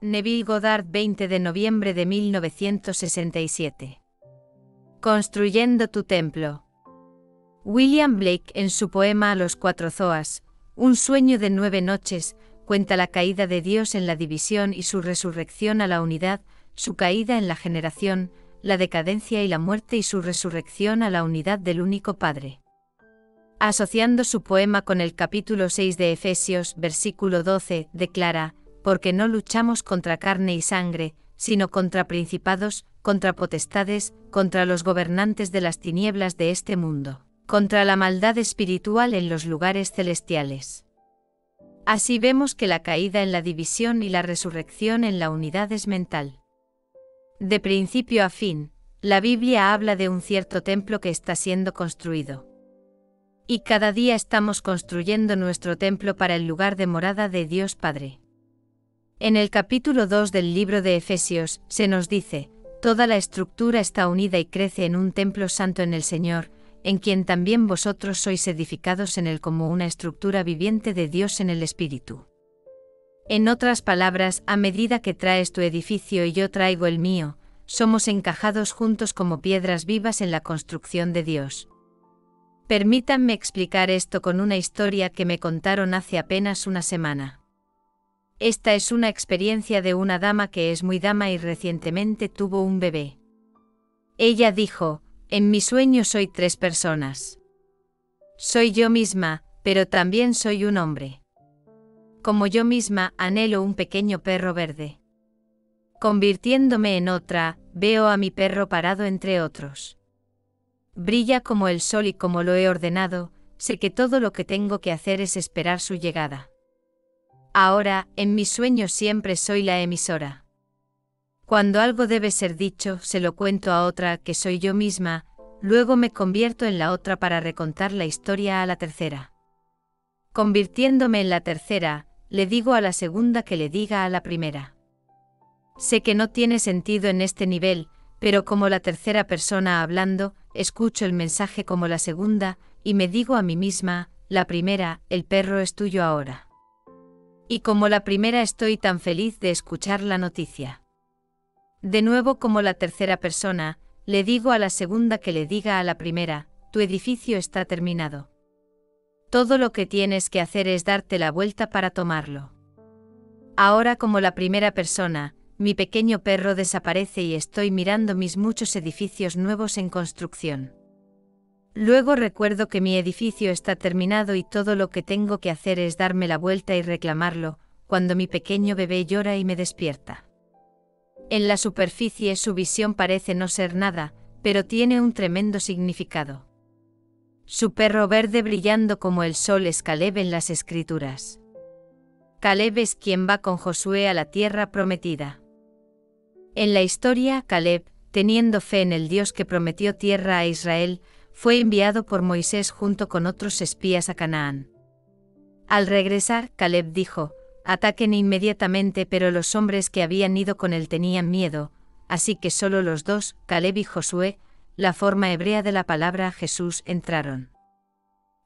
Neville Goddard, 20 de noviembre de 1967. Construyendo tu templo. William Blake, en su poema A los cuatro Zoas, un sueño de 9 noches, cuenta la caída de Dios en la división y su resurrección a la unidad, su caída en la generación, la decadencia y la muerte y su resurrección a la unidad del único Padre. Asociando su poema con el capítulo 6 de Efesios, versículo 12, declara: porque no luchamos contra carne y sangre, sino contra principados, contra potestades, contra los gobernantes de las tinieblas de este mundo, contra la maldad espiritual en los lugares celestiales. Así vemos que la caída en la división y la resurrección en la unidad es mental. De principio a fin, la Biblia habla de un cierto templo que está siendo construido. Y cada día estamos construyendo nuestro templo para el lugar de morada de Dios Padre. En el capítulo 2 del libro de Efesios, se nos dice: toda la estructura está unida y crece en un templo santo en el Señor, en quien también vosotros sois edificados en él como una estructura viviente de Dios en el Espíritu. En otras palabras, a medida que traes tu edificio y yo traigo el mío, somos encajados juntos como piedras vivas en la construcción de Dios. Permítanme explicar esto con una historia que me contaron hace apenas una semana. Esta es una experiencia de una dama que es muy dama y recientemente tuvo un bebé. Ella dijo: en mi sueño soy 3 personas. Soy yo misma, pero también soy un hombre. Como yo misma, anhelo un pequeño perro verde. Convirtiéndome en otra, veo a mi perro parado entre otros. Brilla como el sol y como lo he ordenado, sé que todo lo que tengo que hacer es esperar su llegada. Ahora, en mis sueños siempre soy la emisora. Cuando algo debe ser dicho, se lo cuento a otra, que soy yo misma, luego me convierto en la otra para recontar la historia a la tercera. Convirtiéndome en la tercera, le digo a la segunda que le diga a la primera. Sé que no tiene sentido en este nivel, pero como la tercera persona hablando, escucho el mensaje como la segunda, y me digo a mí misma: la primera, el perro es tuyo ahora. Y como la primera estoy tan feliz de escuchar la noticia. De nuevo como la tercera persona, le digo a la segunda que le diga a la primera: tu edificio está terminado. Todo lo que tienes que hacer es darte la vuelta para tomarlo. Ahora como la primera persona, mi pequeño perro desaparece y estoy mirando mis muchos edificios nuevos en construcción. Luego recuerdo que mi edificio está terminado y todo lo que tengo que hacer es darme la vuelta y reclamarlo, cuando mi pequeño bebé llora y me despierta. En la superficie su visión parece no ser nada, pero tiene un tremendo significado. Su perro verde brillando como el sol es Caleb en las Escrituras. Caleb es quien va con Josué a la tierra prometida. En la historia, Caleb, teniendo fe en el Dios que prometió tierra a Israel, fue enviado por Moisés junto con otros espías a Canaán. Al regresar, Caleb dijo: ataquen inmediatamente, pero los hombres que habían ido con él tenían miedo, así que solo los dos, Caleb y Josué, la forma hebrea de la palabra Jesús, entraron.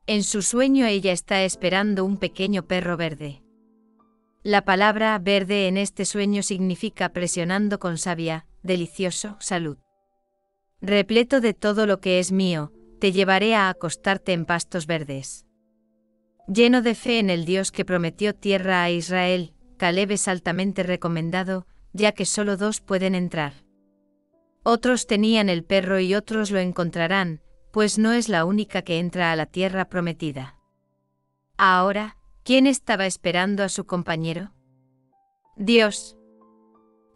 En su sueño ella está esperando un pequeño perro verde. La palabra verde en este sueño significa presionando con savia, delicioso, salud. Repleto de todo lo que es mío, te llevaré a acostarte en pastos verdes. Lleno de fe en el Dios que prometió tierra a Israel, Caleb es altamente recomendado, ya que solo 2 pueden entrar. Otros tenían el perro y otros lo encontrarán, pues no es la única que entra a la tierra prometida. Ahora, ¿quién estaba esperando a su compañero? Dios.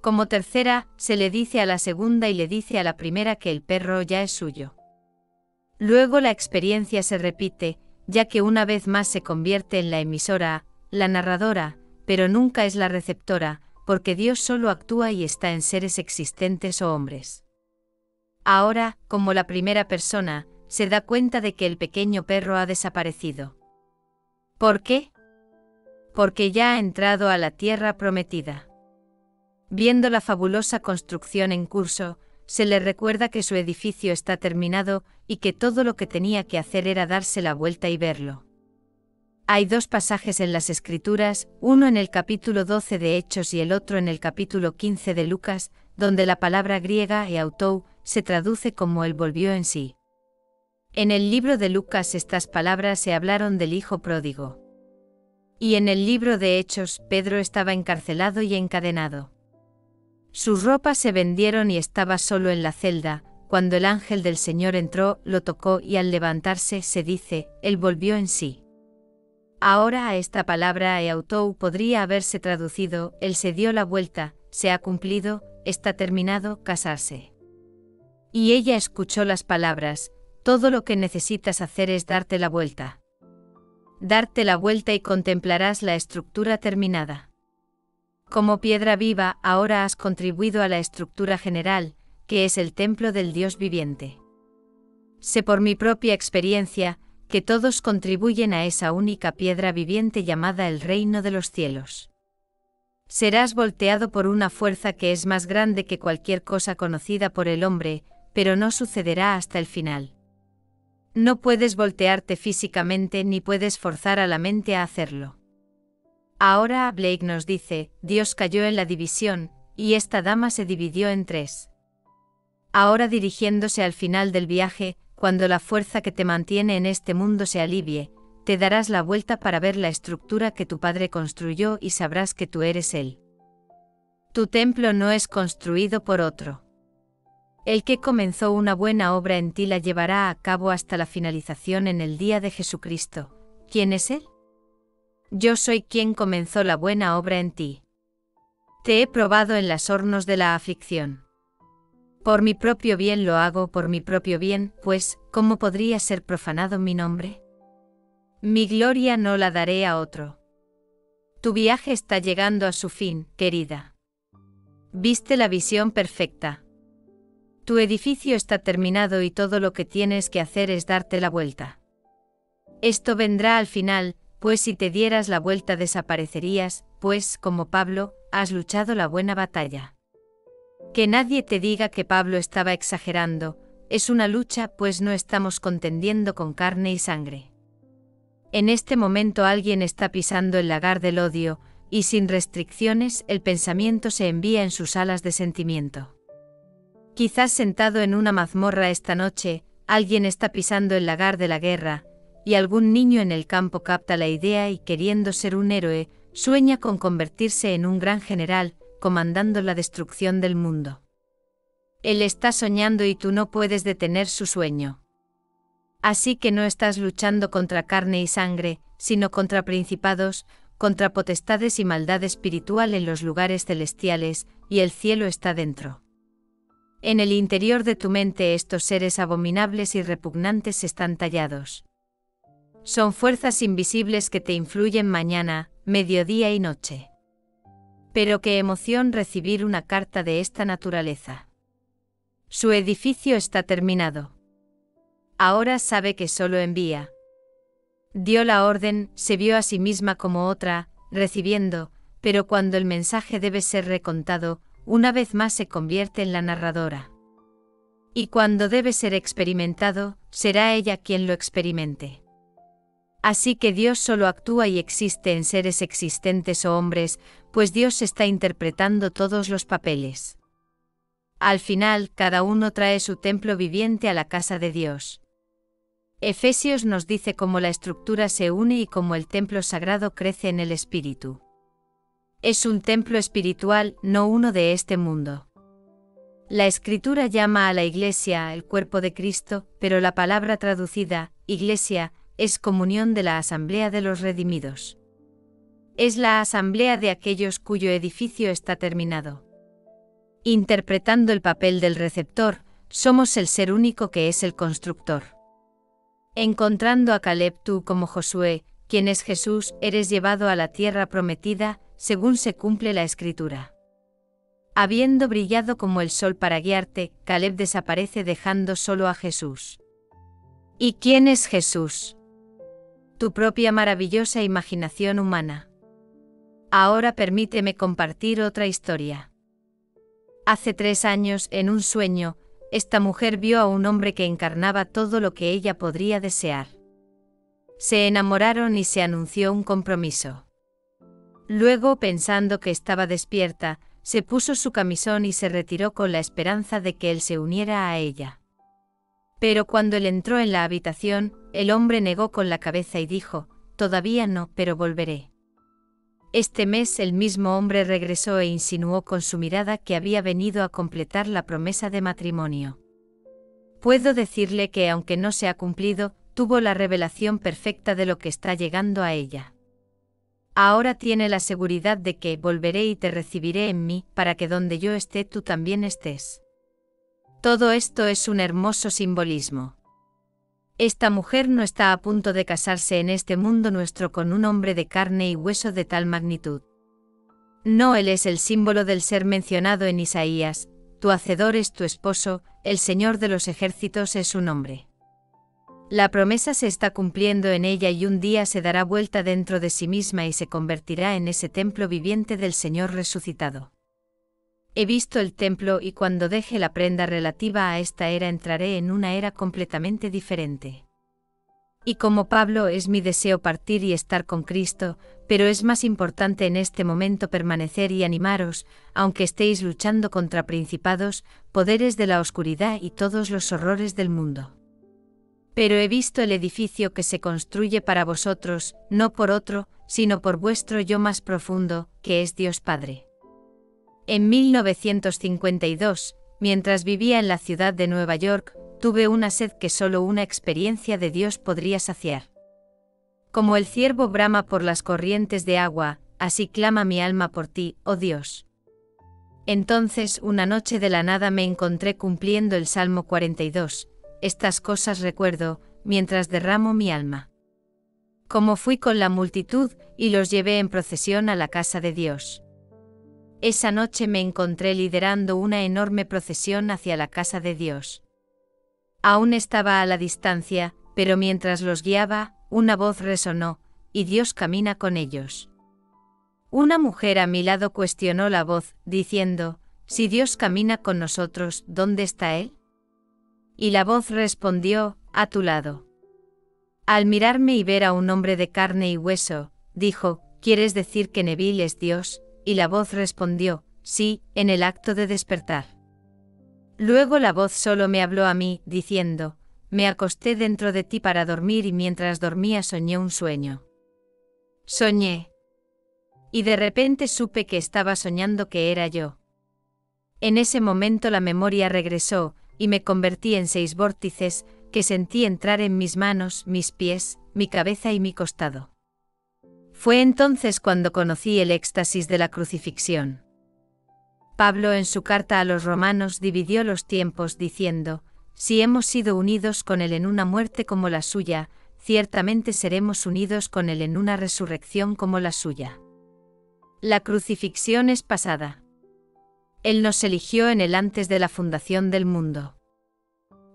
Como tercera, se le dice a la segunda y le dice a la primera que el perro ya es suyo. Luego la experiencia se repite, ya que una vez más se convierte en la emisora, la narradora, pero nunca es la receptora, porque Dios solo actúa y está en seres existentes o hombres. Ahora, como la primera persona, se da cuenta de que el pequeño perro ha desaparecido. ¿Por qué? Porque ya ha entrado a la tierra prometida. Viendo la fabulosa construcción en curso, se le recuerda que su edificio está terminado y que todo lo que tenía que hacer era darse la vuelta y verlo. Hay dos pasajes en las Escrituras, uno en el capítulo 12 de Hechos y el otro en el capítulo 15 de Lucas, donde la palabra griega eautou se traduce como Él volvió en sí. En el libro de Lucas estas palabras se hablaron del hijo pródigo. Y en el libro de Hechos, Pedro estaba encarcelado y encadenado. Sus ropas se vendieron y estaba solo en la celda, cuando el ángel del Señor entró, lo tocó y al levantarse se dice, Él volvió en sí. Ahora a esta palabra eautou podría haberse traducido, Él se dio la vuelta, se ha cumplido, está terminado, casarse. Y ella escuchó las palabras, todo lo que necesitas hacer es darte la vuelta. Darte la vuelta y contemplarás la estructura terminada. Como piedra viva, ahora has contribuido a la estructura general, que es el templo del Dios viviente. Sé por mi propia experiencia, que todos contribuyen a esa única piedra viviente llamada el reino de los cielos. Serás volteado por una fuerza que es más grande que cualquier cosa conocida por el hombre, pero no sucederá hasta el final. No puedes voltearte físicamente ni puedes forzar a la mente a hacerlo. Ahora Blake nos dice, Dios cayó en la división, y esta dama se dividió en tres. Ahora dirigiéndose al final del viaje, cuando la fuerza que te mantiene en este mundo se alivie, te darás la vuelta para ver la estructura que tu padre construyó y sabrás que tú eres él. Tu templo no es construido por otro. El que comenzó una buena obra en ti la llevará a cabo hasta la finalización en el día de Jesucristo. ¿Quién es él? Yo soy quien comenzó la buena obra en ti. Te he probado en las hornos de la aflicción. Por mi propio bien lo hago, por mi propio bien, pues, ¿cómo podría ser profanado mi nombre? Mi gloria no la daré a otro. Tu viaje está llegando a su fin, querida. Viste la visión perfecta. Tu edificio está terminado y todo lo que tienes que hacer es darte la vuelta. Esto vendrá al final, pues si te dieras la vuelta desaparecerías, pues, como Pablo, has luchado la buena batalla. Que nadie te diga que Pablo estaba exagerando, es una lucha pues no estamos contendiendo con carne y sangre. En este momento alguien está pisando el lagar del odio, y sin restricciones el pensamiento se envía en sus alas de sentimiento. Quizás sentado en una mazmorra esta noche, alguien está pisando el lagar de la guerra, y algún niño en el campo capta la idea y queriendo ser un héroe, sueña con convertirse en un gran general, comandando la destrucción del mundo. Él está soñando y tú no puedes detener su sueño. Así que no estás luchando contra carne y sangre, sino contra principados, contra potestades y maldad espiritual en los lugares celestiales, y el cielo está dentro. En el interior de tu mente estos seres abominables y repugnantes están tallados. Son fuerzas invisibles que te influyen mañana, mediodía y noche. Pero qué emoción recibir una carta de esta naturaleza. Su edificio está terminado. Ahora sabe que solo envía. Dio la orden, se vio a sí misma como otra, recibiendo, pero cuando el mensaje debe ser recontado, una vez más se convierte en la narradora. Y cuando debe ser experimentado, será ella quien lo experimente. Así que Dios solo actúa y existe en seres existentes o hombres, pues Dios está interpretando todos los papeles. Al final, cada uno trae su templo viviente a la casa de Dios. Efesios nos dice cómo la estructura se une y cómo el templo sagrado crece en el espíritu. Es un templo espiritual, no uno de este mundo. La Escritura llama a la Iglesia el cuerpo de Cristo, pero la palabra traducida, Iglesia, es comunión de la asamblea de los redimidos. Es la asamblea de aquellos cuyo edificio está terminado. Interpretando el papel del receptor, somos el ser único que es el constructor. Encontrando a Caleb tú como Josué, quien es Jesús, eres llevado a la tierra prometida, según se cumple la Escritura. Habiendo brillado como el sol para guiarte, Caleb desaparece dejando solo a Jesús. ¿Y quién es Jesús? Tu propia maravillosa imaginación humana. Ahora permíteme compartir otra historia. Hace 3 años, en un sueño, esta mujer vio a un hombre que encarnaba todo lo que ella podría desear. Se enamoraron y se anunció un compromiso. Luego, pensando que estaba despierta, se puso su camisón y se retiró con la esperanza de que él se uniera a ella. Pero cuando él entró en la habitación, el hombre negó con la cabeza y dijo: «Todavía no, pero volveré». Este mes el mismo hombre regresó e insinuó con su mirada que había venido a completar la promesa de matrimonio. Puedo decirle que, aunque no se ha cumplido, tuvo la revelación perfecta de lo que está llegando a ella. Ahora tiene la seguridad de que volveré y te recibiré en mí, para que donde yo esté tú también estés. Todo esto es un hermoso simbolismo. Esta mujer no está a punto de casarse en este mundo nuestro con un hombre de carne y hueso de tal magnitud. No, él es el símbolo del ser mencionado en Isaías: tu hacedor es tu esposo, el Señor de los ejércitos es su nombre. La promesa se está cumpliendo en ella y un día se dará vuelta dentro de sí misma y se convertirá en ese templo viviente del Señor resucitado. He visto el templo y cuando deje la prenda relativa a esta era entraré en una era completamente diferente. Y como Pablo es mi deseo partir y estar con Cristo, pero es más importante en este momento permanecer y animaros, aunque estéis luchando contra principados, poderes de la oscuridad y todos los horrores del mundo. Pero he visto el edificio que se construye para vosotros, no por otro, sino por vuestro yo más profundo, que es Dios Padre. En 1952, mientras vivía en la ciudad de Nueva York, tuve una sed que solo una experiencia de Dios podría saciar. Como el ciervo brama por las corrientes de agua, así clama mi alma por ti, oh Dios. Entonces, una noche de la nada me encontré cumpliendo el Salmo 42. Estas cosas recuerdo, mientras derramo mi alma. Como fui con la multitud, y los llevé en procesión a la casa de Dios. Esa noche me encontré liderando una enorme procesión hacia la casa de Dios. Aún estaba a la distancia, pero mientras los guiaba, una voz resonó: «Y Dios camina con ellos». Una mujer a mi lado cuestionó la voz, diciendo: «Si Dios camina con nosotros, ¿dónde está Él?». Y la voz respondió: «A tu lado». Al mirarme y ver a un hombre de carne y hueso, dijo: «¿Quieres decir que Neville es Dios?». Y la voz respondió: «Sí, en el acto de despertar». Luego la voz solo me habló a mí, diciendo: «Me acosté dentro de ti para dormir y mientras dormía soñé un sueño». Soñé. Y de repente supe que estaba soñando que era yo. En ese momento la memoria regresó, y me convertí en 6 vórtices, que sentí entrar en mis manos, mis pies, mi cabeza y mi costado. Fue entonces cuando conocí el éxtasis de la crucifixión. Pablo en su carta a los romanos dividió los tiempos diciendo: «Si hemos sido unidos con él en una muerte como la suya, ciertamente seremos unidos con él en una resurrección como la suya». La crucifixión es pasada. Él nos eligió en él antes de la fundación del mundo.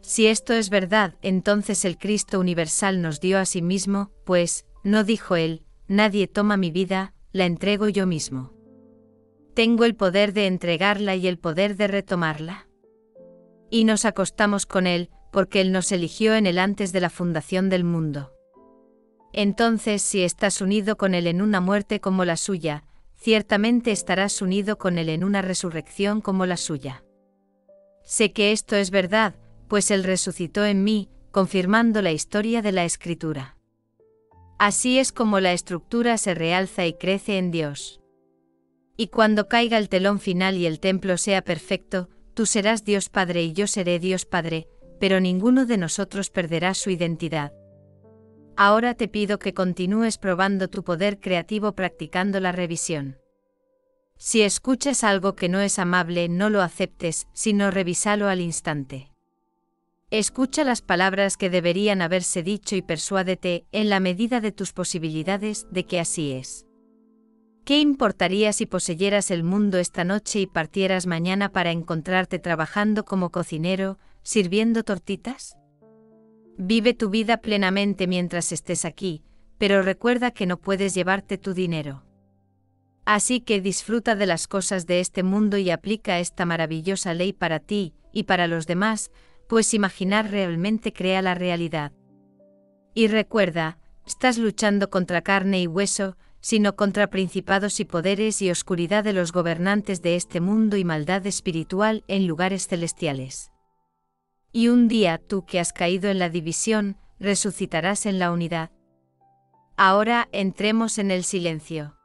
Si esto es verdad, entonces el Cristo universal nos dio a sí mismo, pues, no dijo él: «Nadie toma mi vida, la entrego yo mismo». Tengo el poder de entregarla y el poder de retomarla. Y nos acostamos con él, porque él nos eligió en él antes de la fundación del mundo. Entonces, si estás unido con él en una muerte como la suya, ciertamente estarás unido con él en una resurrección como la suya. Sé que esto es verdad, pues él resucitó en mí, confirmando la historia de la Escritura. Así es como la estructura se realza y crece en Dios. Y cuando caiga el telón final y el templo sea perfecto, tú serás Dios Padre y yo seré Dios Padre, pero ninguno de nosotros perderá su identidad. Ahora te pido que continúes probando tu poder creativo practicando la revisión. Si escuchas algo que no es amable, no lo aceptes, sino revísalo al instante. Escucha las palabras que deberían haberse dicho y persuádete, en la medida de tus posibilidades, de que así es. ¿Qué importaría si poseyeras el mundo esta noche y partieras mañana para encontrarte trabajando como cocinero, sirviendo tortitas? Vive tu vida plenamente mientras estés aquí, pero recuerda que no puedes llevarte tu dinero. Así que disfruta de las cosas de este mundo y aplica esta maravillosa ley para ti y para los demás, pues imaginar realmente crea la realidad. Y recuerda, estás luchando contra carne y hueso, sino contra principados y poderes y oscuridad de los gobernantes de este mundo y maldad espiritual en lugares celestiales. Y un día tú que has caído en la división, resucitarás en la unidad. Ahora entremos en el silencio.